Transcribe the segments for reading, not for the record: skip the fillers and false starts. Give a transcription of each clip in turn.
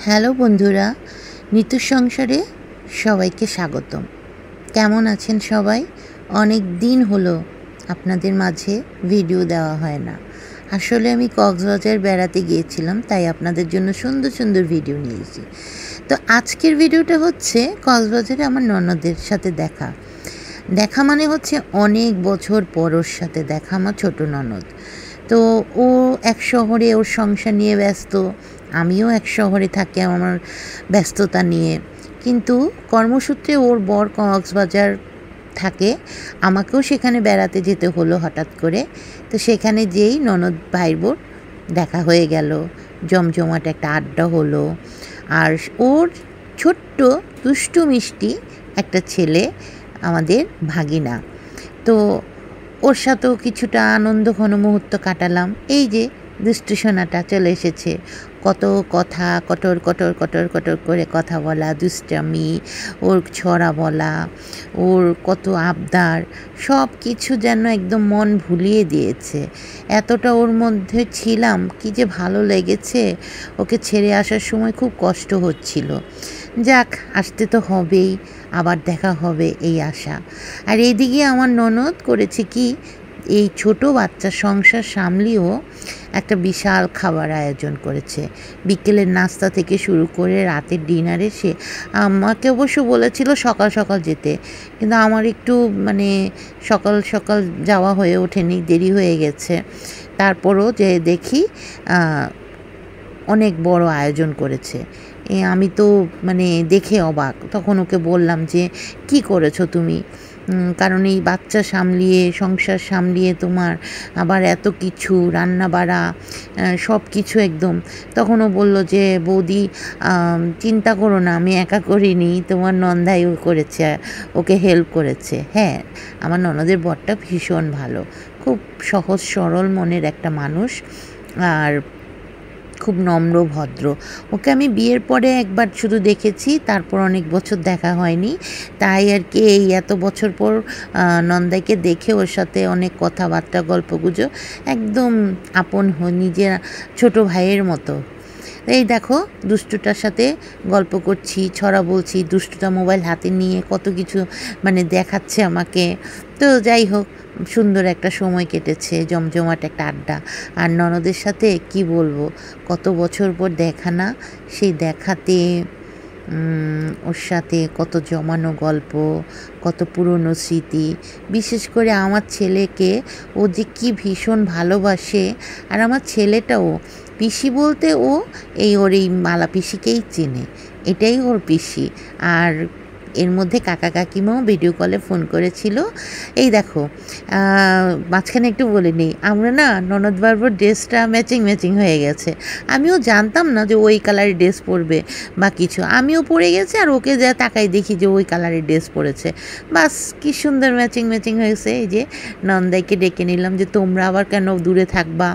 Hello বন্ধুরা, নিতু সংসারে সবাইকে স্বাগতম। কেমন আছেন সবাই? অনেক দিন হলো আপনাদের মাঝে ভিডিও দেওয়া হয় না। আসলে আমি কক্সবাজার বেড়াতে গিয়েছিলাম, তাই আপনাদের জন্য সুন্দর সুন্দর ভিডিও নিয়েছি। তো আজকের ভিডিওটা হচ্ছে কক্সবাজারে আমার ননদের সাথে দেখা মানে হচ্ছে অনেক বছর পর ওর সাথে দেখা, আমার ছোট ননদ। তো ও এক শহরে ওর সংসার নিয়ে ব্যস্ত, আমিও এক শহরে থাকি আমার ব্যস্ততা নিয়ে। কিন্তু কর্মসূত্রে ওর বর কক্সবাজার থাকে, আমাকেও সেখানে বেড়াতে যেতে হলো হঠাৎ করে। তো সেখানে যেই ননদ ভাইয়ের বোর দেখা হয়ে গেল, জমজমাট একটা আড্ডা হলো। আর ওর ছোট্ট দুষ্টু মিষ্টি একটা ছেলে, আমাদের ভাগিনা। তো ওর সাথেও কিছুটা আনন্দ ঘন মুহূর্ত কাটালাম। এই যে দুষ্টু সোনাটা চলে এসেছে, কত কথা কটর কটর কটর কটর করে কথা বলা, দুষ্টামি, ওর ছড়া বলা, ওর কত আবদার, সব কিছু যেন একদম মন ভুলিয়ে দিয়েছে। এতটা ওর মধ্যে ছিলাম, কি যে ভালো লেগেছে। ওকে ছেড়ে আসার সময় খুব কষ্ট হচ্ছিল। যাক, আসতে তো হবেই, আবার দেখা হবে এই আশা। আর এইদিকে আমার ননদ করেছে কি, এই ছোট বাচ্চা সংসার সামলিয়েও একটা বিশাল খাবার আয়োজন করেছে। বিকেলের নাস্তা থেকে শুরু করে রাতের ডিনারে সে আমাকে অবশ্য বলেছিল সকাল সকাল যেতে, কিন্তু আমার একটু সকাল সকাল যাওয়া হয়ে ওঠেনি, দেরি হয়ে গেছে। তারপরও যে দেখি অনেক বড় আয়োজন করেছে। আমি তো দেখে অবাক। তখন ওকে বললাম যে কি করেছো তুমি, কারণ এই বাচ্চা সামলিয়ে সংসার সামলিয়ে তোমার আবার এত কিছু রান্না বাড়া সব কিছু একদম। তখন ও বলল যে বৌদি, চিন্তা করো না, আমি একা করিনি, তোমার নন্দাইও করেছে, ওকে হেল্প করেছে। হ্যাঁ, আমার ননদের বরটা ভীষণ ভালো, খুব সহজ সরল মনের একটা মানুষ, আর খুব নম্র ভদ্র। ওকে আমি বিয়ের পরে একবার শুধু দেখেছি, তারপর অনেক বছর দেখা হয়নি। তাই আর কি এই এত বছর পর নন্দাইকে দেখে ওর সাথে অনেক কথাবার্তা গল্পগুজব, একদম আপন নিজের ছোট ভাইয়ের মতো। এই দেখো, দুষ্টুটার সাথে গল্প করছি, ছড়া বলছি, দুষ্টুটা মোবাইল হাতে নিয়ে কত কিছু দেখাচ্ছে আমাকে। তো যাই হোক, সুন্দর একটা সময় কেটেছে, জমজমাট একটা আড্ডা। আর ননদের সাথে কি বলবো, কত বছর পর দেখা না, সেই দেখাতে ওর সাথে কত জমানো গল্প, কত পুরনো স্মৃতি। বিশেষ করে আমার ছেলেকে ও যে কি ভীষণ ভালোবাসে, আর আমার ছেলেটাও। পিসি বলতে ও ওর এই মালা পিসিকেই চেনে, এটাই ওর পিসি। আর এর মধ্যে কাকা কাকিমাও ভিডিও কলে ফোন করেছিল। এই দেখো, মাঝখানে একটু বলে নিই, আমরা না ননদ বারবার ড্রেসটা ম্যাচিং হয়ে গেছে। আমিও জানতাম না যে ওই কালারের ড্রেস পরবে বা কিছু, আমিও পরে গেছি, আর ওকে যা তাকাই দেখি যে ওই কালারের ড্রেস পরেছে। বাস, কি সুন্দর ম্যাচিং হয়েছে। এই যে নন্দাইকে ডেকে নিলাম যে তোমরা আবার কেন দূরে থাকবা,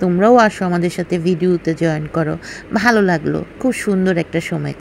তোমরাও আসো আমাদের সাথে ভিডিওতে জয়েন করো। ভালো লাগলো, খুব সুন্দর একটা সময়।